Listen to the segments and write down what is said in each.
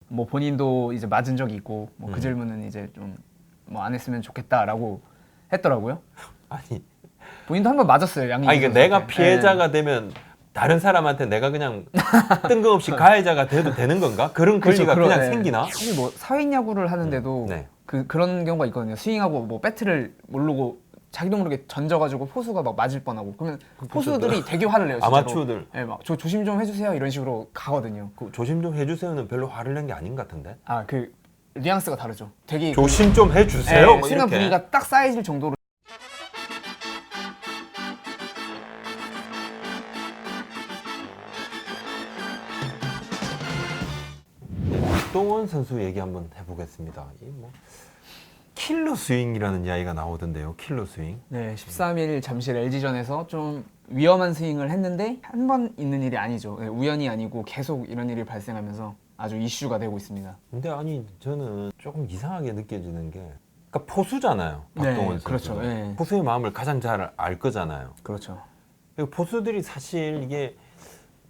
뭐 본인도 이제 맞은 적이 있고 뭐 그 질문은 이제 좀 뭐 안 했으면 좋겠다라고 했더라고요. 아니, 본인도 한 번 맞았어요. 양희. 이게 내가 피해자가 되면 다른 사람한테 내가 그냥 뜬금없이 가해자가 돼도 되는 건가? 그런 권리가 그냥 생기나? 사실 뭐 사회인 야구를 하는데도 네. 그런 경우가 있거든요. 스윙하고 뭐 배트를 모르고 자기도 모르게 던져가지고 포수가 막 맞을 뻔하고 그러면 포수들이 되게 화를 내요. 진짜로. 아마추어들. 네, 막 저 조심 좀 해주세요 이런 식으로 가거든요. 그 조심 좀 해주세요는 별로 화를 낸 게 아닌 것 같은데. 아 그 뉘앙스가 다르죠. 되게 조심 좀 해주세요. 뭐 순간 이렇게. 분위기가 딱 쌓여질 정도로. 박동원 선수 얘기 한번 해보겠습니다. 이 뭐 킬러 스윙이라는 이야기가 나오던데요. 킬러 스윙. 네, 13일 잠실 LG전에서 좀 위험한 스윙을 했는데 한 번 있는 일이 아니죠. 네, 우연이 아니고 계속 이런 일이 발생하면서 아주 이슈가 되고 있습니다. 근데 아니 저는 조금 이상하게 느껴지는 게, 그러니까 포수잖아요. 박동원 네, 선수. 그렇죠. 네. 포수의 마음을 가장 잘 알 거잖아요. 그렇죠. 그리고 포수들이 사실 이게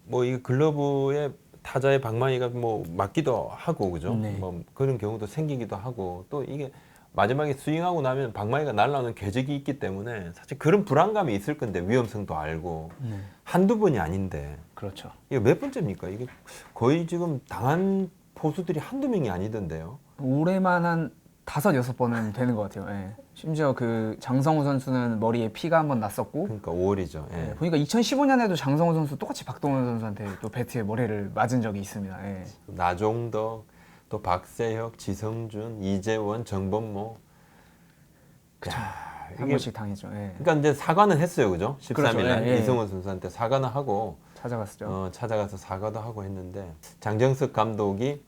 뭐 이 글러브에 타자의 방망이가 뭐 맞기도 하고 그죠? 네. 뭐 그런 경우도 생기기도 하고, 또 이게 마지막에 스윙하고 나면 방망이가 날아오는 궤적이 있기 때문에 사실 그런 불안감이 있을 건데, 위험성도 알고 네. 한두 번이 아닌데 그렇죠. 이게 몇 번째입니까? 이게 거의 지금 당한 포수들이 한두 명이 아니던데요. 올해만 한 5-6번은 되는 것 같아요. 예. 심지어 그 장성우 선수는 머리에 피가 한 번 났었고, 그러니까 5월이죠. 예. 예, 보니까 2015년에도 장성우 선수 똑같이 박동원 선수한테 또 배트에 머리를 맞은 적이 있습니다. 예. 나종덕, 또 박세혁, 지성준, 이재원, 정범모. 야, 한 번씩 당했죠. 예. 그러니까 이제 사과는 했어요, 그죠? 13일 그렇죠. 날 예, 예. 이승원 선수한테 사과는 하고 찾아갔죠. 찾아가서 사과도 하고 했는데, 장정석 감독이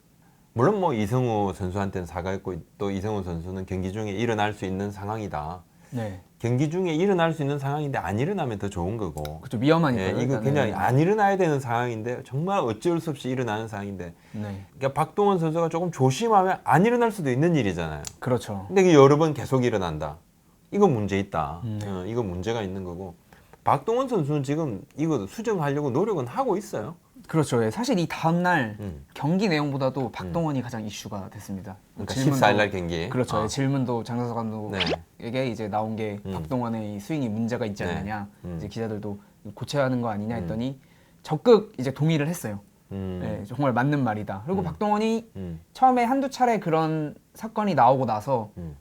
물론 뭐 이승우 선수한테는 사과했고, 또 이승우 선수는 경기 중에 일어날 수 있는 상황이다. 네. 경기 중에 일어날 수 있는 상황인데 안 일어나면 더 좋은 거고. 그렇죠. 위험하니까. 예, 이거 굉장히 안 일어나야 되는 상황인데 정말 어쩔 수 없이 일어나는 상황인데, 네. 그러니까 박동원 선수가 조금 조심하면 안 일어날 수도 있는 일이잖아요. 그렇죠. 근데 이게 여러 번 계속 일어난다. 이건 문제 있다. 네. 이건 문제가 있는 거고, 박동원 선수는 지금 이거 수정하려고 노력은 하고 있어요. 그렇죠. 예. 사실 이 다음 날 음. 경기 내용보다도 박동원이 가장 이슈가 됐습니다. 그러니까 질문도- 14일 날 경기. 그렇죠. 예, 질문도 장성석 감독에게 네. 이제 나온 게 박동원의 이 스윙이 문제가 있지 네. 않느냐. 음. 이제 기자들도 고쳐야 하는 거 아니냐 했더니 적극 이제 동의를 했어요. 음. 예, 정말 맞는 말이다. 그리고 박동원이 음. 처음에 한두 차례 그런 사건이 나오고 나서 음.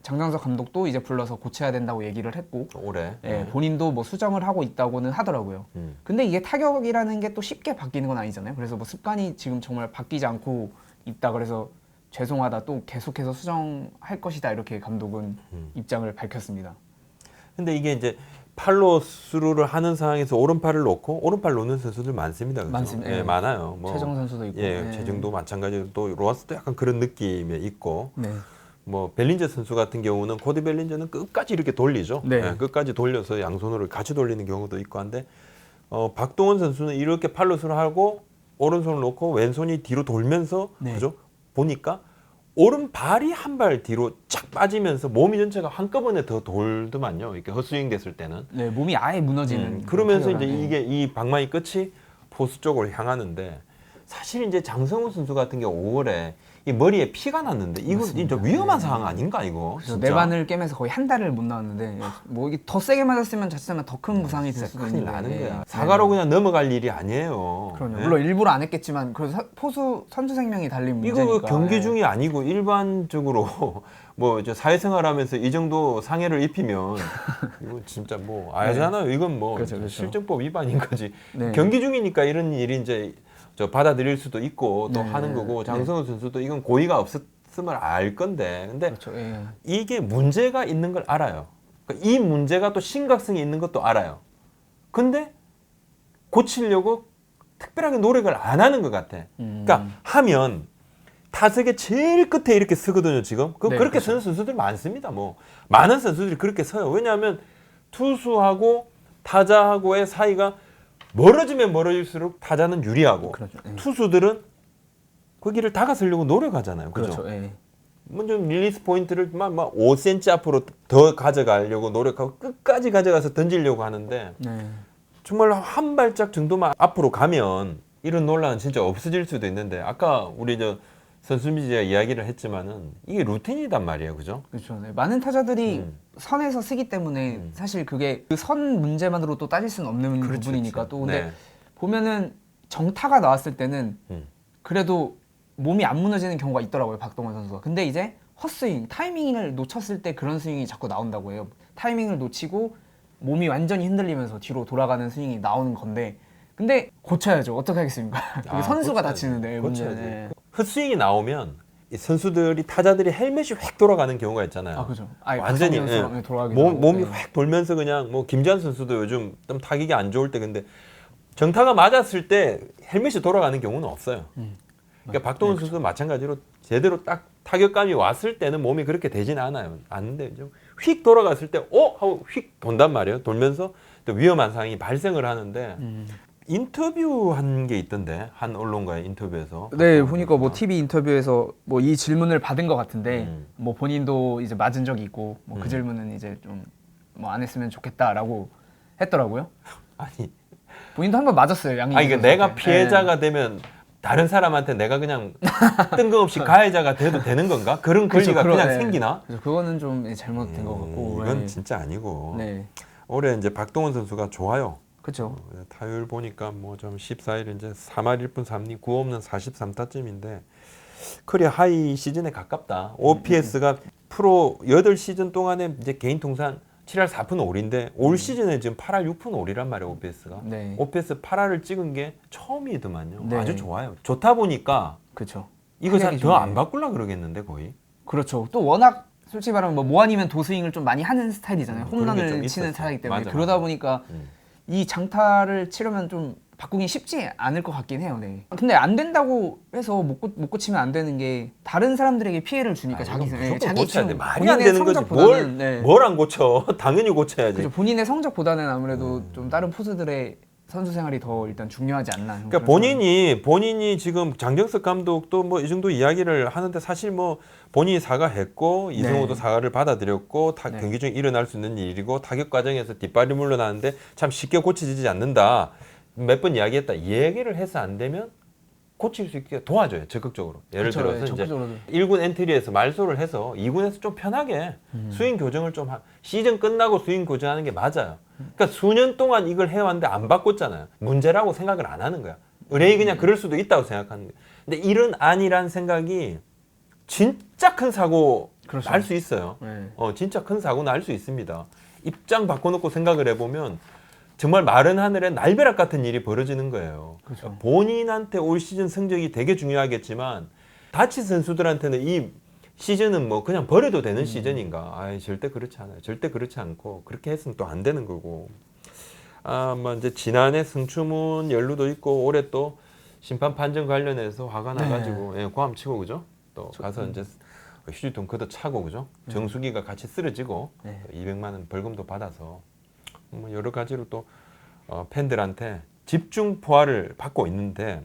장정석 감독도 이제 불러서 고쳐야 된다고 얘기를 했고, 올해. 예, 본인도 뭐 수정을 하고 있다고는 하더라고요. 근데 이게 타격이라는 게 또 쉽게 바뀌는 건 아니잖아요. 그래서 뭐 습관이 지금 정말 바뀌지 않고 있다. 그래서 죄송하다, 또 계속해서 수정할 것이다, 이렇게 감독은 입장을 밝혔습니다. 근데 이게 이제 팔로 스루를 하는 상황에서 오른팔을 놓고 오른팔 놓는 선수들 많습니다. 그죠? 많습니다. 예, 예. 많아요. 뭐, 최정 선수도 있고. 예, 예. 최정도 마찬가지로, 또 로하스도 약간 그런 느낌에 있고, 네. 뭐 벨린저 선수 같은 경우는, 코디 벨린저는 끝까지 이렇게 돌리죠. 네. 예, 끝까지 돌려서 양손으로 같이 돌리는 경우도 있고 한데, 박동원 선수는 이렇게 팔로 스루 하고 오른손을 놓고 왼손이 뒤로 돌면서, 네. 그죠? 보니까 오른발이 한 발 뒤로 착 빠지면서 몸이 전체가 한꺼번에 더 돌더만요. 이렇게 헛스윙 됐을 때는. 네, 몸이 아예 무너지는. 그러면서 이제 타격을 하네. 이게 이 방망이 끝이 포수 쪽으로 향하는데, 사실 이제 장성훈 선수 같은 경우 5월에 이 머리에 피가 났는데, 이거 진짜 위험한 상황 아닌가 이거? 그래서 진짜? 네 반을 깨면서 거의 한 달을 못 나왔는데, 예, 뭐 이게 더 세게 맞았으면 자칫하면 더 큰 부상이 될 수도 큰일 있는데. 나는 예. 거야. 사과로 그냥 넘어갈 일이 아니에요. 그럼요. 예? 물론 일부러 안 했겠지만 그래도 포수 선수 생명이 달린 문제니까. 이거 경기 예. 중이 아니고 일반적으로 뭐 저 사회생활하면서 이 정도 상해를 입히면 이거 진짜 뭐 알잖아요. 이건 뭐 그렇죠, 그렇죠. 실정법 위반인 거지. 네. 경기 중이니까 이런 일이 이제 저 받아들일 수도 있고 또 네. 하는 거고, 네. 장성훈 선수도 이건 고의가 없었음을 알 건데, 근데 그렇죠. 예. 이게 문제가 있는 걸 알아요. 그러니까 이 문제가 또 심각성이 있는 것도 알아요. 근데 고치려고 특별하게 노력을 안 하는 것 같아. 그러니까 하면 타석의 제일 끝에 이렇게 서거든요, 지금. 네, 그렇게 그렇죠. 서는 선수들 많습니다. 뭐 많은 선수들이 그렇게 서요. 왜냐하면 투수하고 타자하고의 사이가 멀어지면 멀어질수록 타자는 유리하고, 그렇죠. 예. 투수들은 거기를 다가서려고 노력하잖아요. 그죠? 그렇죠. 예. 먼저 릴리스 포인트를 막 5cm 앞으로 더 가져가려고 노력하고 끝까지 가져가서 던지려고 하는데, 네. 정말 한 발짝 정도만 앞으로 가면 이런 논란은 진짜 없어질 수도 있는데, 아까 우리 저 선수미지가 이야기를 했지만은 이게 루틴이단 말이에요, 그죠? 그렇죠. 네. 많은 타자들이 선에서 쓰기 때문에 사실 그게 그 선 문제만으로 또 따질 수는 없는 부분이니까 또 근데 네. 보면은 정타가 나왔을 때는 그래도 몸이 안 무너지는 경우가 있더라고요, 박동원 선수가. 근데 이제 헛스윙, 타이밍을 놓쳤을 때 그런 스윙이 자꾸 나온다고 해요. 타이밍을 놓치고 몸이 완전히 흔들리면서 뒤로 돌아가는 스윙이 나오는 건데 근데 고쳐야죠. 어떻게 하겠습니까? 그게 선수가 다치는데 문제는. 네. 헛스윙이 나오면 이 선수들이 타자들이 헬멧이 획 돌아가는 경우가 있잖아요. 아 그죠. 완전히 몸이 획 돌면서 그냥 뭐 김지한 선수도 요즘 좀 타격이 안 좋을 때 근데 정타가 맞았을 때 헬멧이 돌아가는 경우는 없어요. 그러니까 박동원 선수도 마찬가지로 제대로 딱 타격감이 왔을 때는 몸이 그렇게 되지는 않아요. 않는데 좀 휙 돌아갔을 때 하고 휙 돈단 말이에요. 돌면서 또 위험한 상황이 발생을 하는데 인터뷰한 게 있던데 한 언론과의 인터뷰에서. 네, 보니까 뭐 TV 인터뷰에서 뭐 이 질문을 받은 것 같은데 뭐 본인도 이제 맞은 적이 있고 뭐 그 질문은 이제 좀 뭐 안 했으면 좋겠다라고 했더라고요. 아니 본인도 한번 맞았어요, 양희. 아니 그러니까 내가 피해자가 되면 다른 사람한테 내가 그냥 뜬금없이 가해자가 돼도 되는 건가? 그런 권리가 그냥 생기나? 그래서 그거는 좀 잘못된 것 같고. 이건 진짜 아니고. 네. 올해 이제 박동원 선수가 좋아요. 그렇죠. 타율 보니까 뭐 좀 14일 이제 3할 1분 3리 9 없는 43타점인데 커리어 하이 시즌에 가깝다. OPS가 프로 8시즌 동안에 이제 개인 통산 7할 4푼 5리인데 올 시즌에 지금 8할 6푼 5리란 말이에요, OPS가. 네. OPS 8할을 찍은 게 처음이더만요. 네. 아주 좋아요. 좋다 보니까 그렇죠. 이거 더 안 바꾸려 그러겠는데 거의. 그렇죠. 또 워낙 솔직히 말하면 뭐 아니면 도스윙을 좀 많이 하는 스타일이잖아요. 그런 게좀 홈런을 치는 있었어요. 타자이기 때문에 맞아, 그러다 맞아. 보니까 이 장타를 치려면 좀 바꾸긴 쉽지 않을 것 같긴 해요. 네. 근데 안 된다고 해서 못 고치면 안 되는 게 다른 사람들에게 피해를 주니까 자기 무조건 고쳐야 돼. 말이 본인의 안 되는 거지. 성적보다는 뭘 안 고쳐? 당연히 고쳐야지. 그렇죠. 본인의 성적보다는 아무래도 좀 다른 포수들의 선수 생활이 더 일단 중요하지 않나. 그러니까 본인이 지금 장정석 감독도 뭐 이 정도 이야기를 하는데 사실 뭐 본인이 사과했고 이승호도 사과를 받아들였고 경기 중에 일어날 수 있는 일이고 타격 과정에서 뒷발이 물러나는데 참 쉽게 고쳐지지 않는다. 몇 번 이야기했다. 얘기를 해서 안 되면 고칠 수 있게 도와줘요. 적극적으로. 예를 들어서 이제 1군 엔트리에서 말소를 해서 2군에서 좀 편하게 스윙 교정을 좀 시즌 끝나고 스윙 교정하는 게 맞아요. 그러니까 수년 동안 이걸 해왔는데 안 바꿨잖아요. 문제라고 생각을 안 하는 거야. 의뢰이 그냥 그럴 수도 있다고 생각하는 거야. 근데 이런 안이란 생각이 진짜 큰 사고 날 수 있어요. 진짜 큰 사고 날 수 있습니다. 입장 바꿔놓고 생각을 해보면 정말 마른 하늘에 날벼락 같은 일이 벌어지는 거예요. 그렇죠. 본인한테 올 시즌 성적이 되게 중요하겠지만 다친 선수들한테는 이 시즌은 뭐 그냥 버려도 되는 시즌인가? 아이, 절대 그렇지 않아요. 절대 그렇지 않고 그렇게 했으면 또 안 되는 거고. 뭐 이제 지난해 승추문 연루도 있고 올해 또 심판 판정 관련해서 화가 나가지고 고함 치고 그죠? 또 가서 이제 휴지통 걷어 차고 그죠? 정수기가 같이 쓰러지고 200만 원 벌금도 받아서. 뭐 여러 가지로 또 팬들한테 집중 포화를 받고 있는데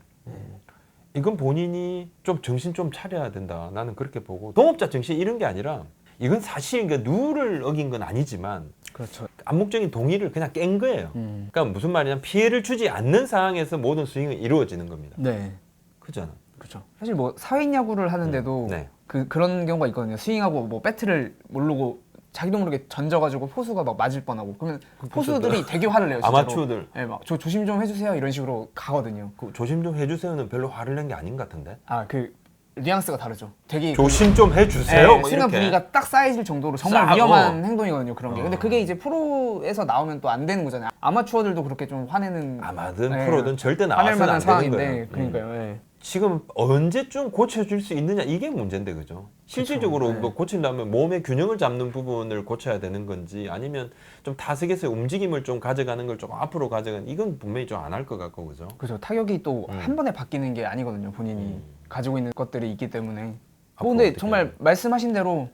이건 본인이 좀 정신 좀 차려야 된다. 나는 그렇게 보고 동업자 정신 이런 게 아니라 이건 사실 룰을 어긴 건 아니지만 그렇죠. 암묵적인 동의를 그냥 깬 거예요. 그러니까 무슨 말이냐면 피해를 주지 않는 상황에서 모든 스윙은 이루어지는 겁니다. 네. 그잖아. 그렇죠. 사실 뭐 사회인 야구를 하는데도 그런 경우가 있거든요. 스윙하고 뭐 배트를 모르고 자기도 모르게 던져가지고 포수가 막 맞을 뻔하고 그러면 포수들이 되게 화를 내요. 진짜로. 아마추어들. 네, 막 저 조심 좀 해주세요 이런 식으로 가거든요. 그 조심 좀 해주세요는 별로 화를 낸 게 아닌 것 같은데. 그 뉘앙스가 다르죠. 되게 조심 좀 해주세요. 뭐 순간 분위기가 딱 쌓여질 정도로 정말 위험한 행동이거든요. 그런 게. 근데 그게 이제 프로에서 나오면 또 안 되는 거잖아요. 아마추어들도 그렇게 좀 화내는. 아마든 프로든 절대 나와서는 안 되는 거예요. 그러니까요. 지금 언제쯤 고쳐줄 수 있느냐 이게 문제인데 그죠? 실질적으로 뭐 고친다면 몸의 균형을 잡는 부분을 고쳐야 되는 건지 아니면 좀 타석에서의 움직임을 좀 가져가는 걸 좀 앞으로 가져가는 이건 분명히 좀 안 할 것 같고 그죠? 그렇죠. 타격이 또 한 번에 바뀌는 게 아니거든요. 본인이 가지고 있는 것들이 있기 때문에. 근데 정말 말씀하신 대로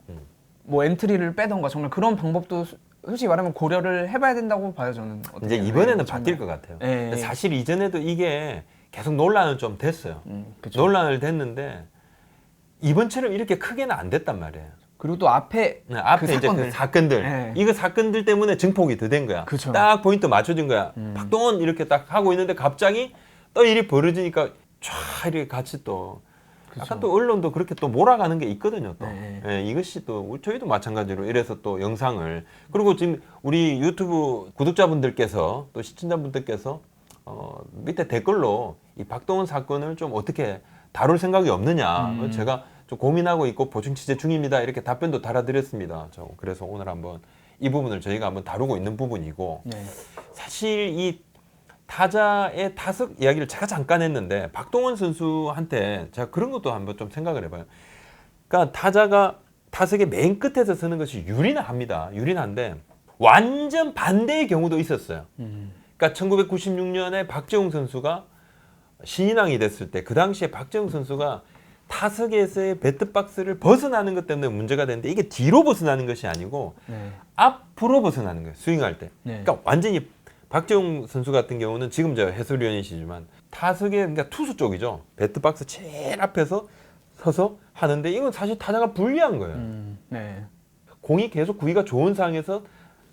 뭐 엔트리를 빼던가 정말 그런 방법도 솔직히 말하면 고려를 해봐야 된다고 봐요 저는. 이제 이번에는 바뀔 것 같아요. 사실 이전에도 이게 계속 논란은 좀 됐어요. 논란을 됐는데 이번처럼 이렇게 크게는 안 됐단 말이에요. 그리고 또 앞에 그 이제 그 사건들 이거 사건들 때문에 증폭이 더 된 거야. 그쵸. 딱 포인트 맞춰진 거야. 박동원 이렇게 딱 하고 있는데 갑자기 또 일이 벌어지니까 쫙 이렇게 같이 또 약간 또 언론도 그렇게 또 몰아가는 게 있거든요. 또 네. 예, 이것이 또 저희도 마찬가지로 이래서 또 영상을 그리고 지금 우리 유튜브 구독자분들께서 또 시청자분들께서 밑에 댓글로 이 박동원 사건을 좀 어떻게 다룰 생각이 없느냐 제가 좀 고민하고 있고 보충 취재 중입니다 이렇게 답변도 달아드렸습니다. 그래서 오늘 한번 이 부분을 저희가 한번 다루고 있는 부분이고 네. 사실 이 타자의 타석 이야기를 제가 잠깐 했는데 박동원 선수한테 제가 그런 것도 한번 좀 생각을 해봐요. 그러니까 타자가 타석의 맨 끝에서 서는 것이 유리합니다. 유리한데 완전 반대의 경우도 있었어요. 그러니까 1996년에 박재홍 선수가 신인왕이 됐을 때 그 당시에 박재홍 선수가 타석에서의 배트박스를 벗어나는 것 때문에 문제가 되는데 이게 뒤로 벗어나는 것이 아니고 네. 앞으로 벗어나는 거예요. 스윙할 때. 네. 그러니까 완전히 박재홍 선수 같은 경우는 지금 저 해설위원이시지만 타석에 그러니까 투수 쪽이죠. 배트박스 제일 앞에서 서서 하는데 이건 사실 타자가 불리한 거예요. 네. 공이 계속 구위가 좋은 상황에서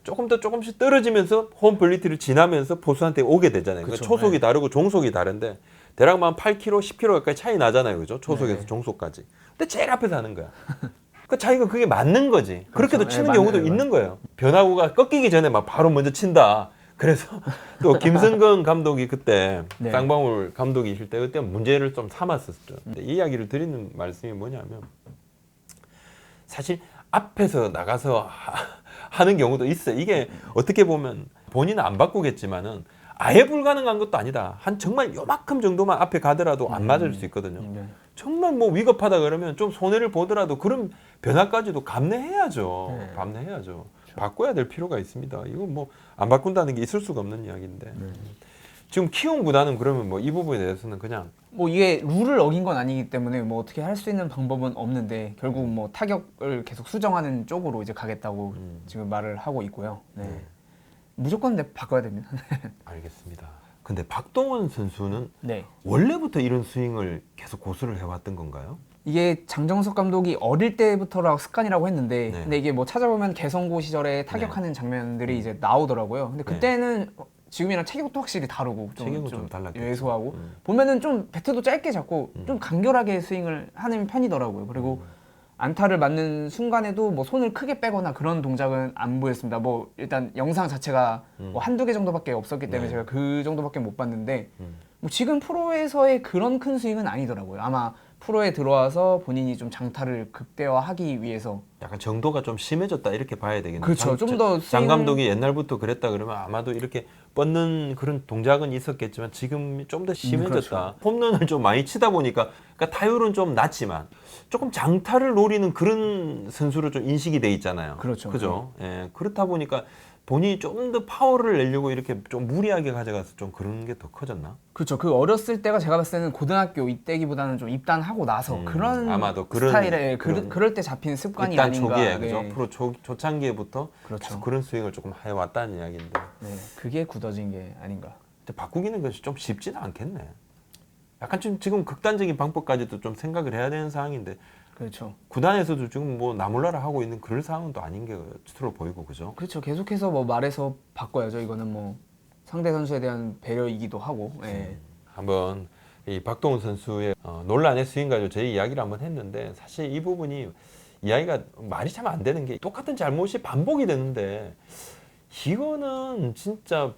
조금 더 조금씩 떨어지면서 홈 플레이트를 지나면서 포수한테 오게 되잖아요. 그러니까 그쵸, 초속이 네. 다르고 종속이 다른데 대략 한 8km, 10km 가까이 차이 나잖아요. 그죠? 초속에서 네. 종속까지. 근데 제일 앞에서 하는 거야. 그러니까 자기가 그게 맞는 거지. 그렇게도 네, 치는 맞는 경우도 거예요. 있는 거예요. 변화구가 꺾이기 전에 막 바로 먼저 친다. 그래서 또 김성근 감독이 그때 네. 쌍방울 감독이실 때 그때 문제를 좀 삼았었죠. 근데 이 이야기를 드리는 말씀이 뭐냐면 사실 앞에서 나가서 하는 경우도 있어요. 이게 어떻게 보면 본인은 안 바꾸겠지만은 아예 불가능한 것도 아니다. 한 정말 요만큼 정도만 앞에 가더라도 안 맞을 수 있거든요. 네. 정말 뭐 위급하다 그러면 좀 손해를 보더라도 그런 변화까지도 감내해야죠. 네. 감내해야죠. 바꿔야 될 필요가 있습니다. 이건 뭐 안 바꾼다는 게 있을 수가 없는 이야기인데. 지금 키움 구단은 그러면 뭐 이 부분에 대해서는 그냥 뭐 이게 룰을 어긴 건 아니기 때문에 뭐 어떻게 할 수 있는 방법은 없는데 결국 뭐 타격을 계속 수정하는 쪽으로 이제 가겠다고 지금 말을 하고 있고요. 네. 무조건 바꿔야 됩니다. 알겠습니다. 근데 박동원 선수는 네. 원래부터 이런 스윙을 계속 고수를 해왔던 건가요? 이게 장정석 감독이 어릴 때부터라고 습관이라고 했는데 네. 근데 이게 뭐 찾아보면 개성고 시절에 타격하는 장면들이 이제 나오더라고요. 근데 그때는 지금이랑 체격도 확실히 다르고 체격은 좀 달랐겠죠. 왜소하고 보면은 좀 배트도 짧게 잡고 좀 간결하게 스윙을 하는 편이더라고요. 그리고 안타를 맞는 순간에도 뭐 손을 크게 빼거나 그런 동작은 안 보였습니다. 뭐 일단 영상 자체가 뭐 한두 개 정도밖에 없었기 때문에 네. 제가 그 정도밖에 못 봤는데 뭐 지금 프로에서의 그런 큰 스윙은 아니더라고요. 아마 프로에 들어와서 본인이 좀 장타를 극대화하기 위해서 약간 정도가 좀 심해졌다 이렇게 봐야 되겠네요. 그렇죠. 좀 더 장 감독이 옛날부터 그랬다 그러면 아마도 이렇게 뻗는 그런 동작은 있었겠지만 지금 좀 더 심해졌다. 그렇죠. 홈런을 좀 많이 치다 보니까 그러니까 타율은 좀 낮지만 조금 장타를 노리는 그런 선수로 좀 인식이 돼 있잖아요. 그렇죠. 그죠? 예, 그렇다 보니까 본인이 좀 더 파워를 내려고 이렇게 좀 무리하게 가져가서 좀 그런 게 더 커졌나? 그렇죠. 그 어렸을 때가 제가 봤을 때는 고등학교 이때기보다는 좀 입단하고 나서 그런 아마도 그런- 스타일의 그런 그럴 때 잡힌 습관이 일단 아닌가. 초기에 네. 그죠? 프로 초창기에부터 그렇죠. 계속 그런 스윙을 조금 해왔다는 이야기인데. 네, 그게 굳어진 게 아닌가. 근데 바꾸기는 것이 좀 쉽지는 않겠네. 약간 좀 지금 극단적인 방법까지도 좀 생각을 해야 되는 상황인데 그렇죠. 구단에서도 지금 뭐 나몰라라 하고 있는 그런 상황은 또 아닌 것으로 보이고 그죠? 그렇죠. 계속해서 뭐 말해서 바꿔야죠. 이거는 뭐 상대 선수에 대한 배려이기도 하고. 예. 한번 이 박동원 선수의 논란의 스윙 가지고 저희 이야기를 한번 했는데 사실 이 부분이 이야기가 말이 참 안 되는 게 똑같은 잘못이 반복이 되는데 이거는 진짜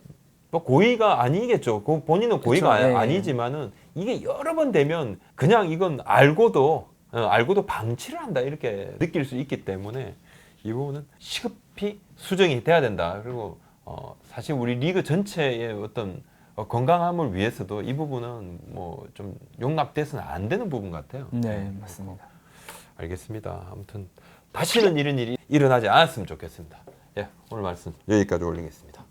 뭐 고의가 아니겠죠. 본인은 고의가 그쵸, 네. 아니지만은 이게 여러 번 되면 그냥 이건 알고도 방치를 한다 이렇게 느낄 수 있기 때문에 이 부분은 시급히 수정이 돼야 된다. 그리고 사실 우리 리그 전체의 어떤 건강함을 위해서도 이 부분은 뭐 좀 용납돼서는 안 되는 부분 같아요. 네, 맞습니다. 알겠습니다. 아무튼 다시는 이런 일이 일어나지 않았으면 좋겠습니다. 예, 오늘 말씀 여기까지 올리겠습니다.